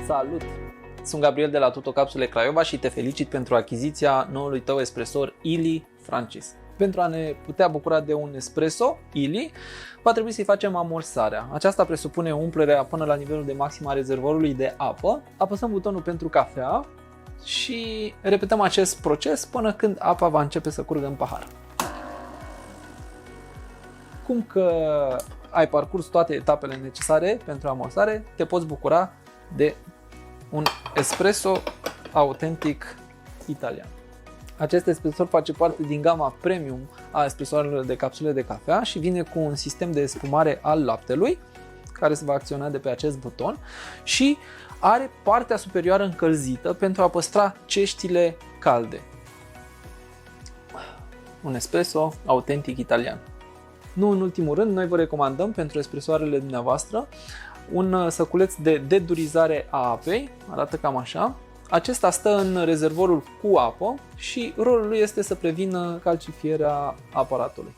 Salut! Sunt Gabriel de la Tuto Capsule Craiova și te felicit pentru achiziția noului tău espresor Illy Francis. Pentru a ne putea bucura de un espresso Illy, va trebui să-i facem amorsarea. Aceasta presupune umplerea până la nivelul de maxim a rezervorului de apă. Apăsăm butonul pentru cafea și repetăm acest proces până când apa va începe să curgă în pahar. Cum că ai parcurs toate etapele necesare pentru amorsare, te poți bucura de un espresso autentic italian. Acest espresor face parte din gama premium a espresoarelor de capsule de cafea și vine cu un sistem de spumare al laptelui care se va acționa de pe acest buton și are partea superioară încălzită pentru a păstra ceștile calde. Un espresso autentic italian. Nu în ultimul rând, noi vă recomandăm pentru espresoarele dumneavoastră un săculeț de dedurizare a apei, arată cam așa. Acesta stă în rezervorul cu apă și rolul lui este să prevină calcifierea aparatului.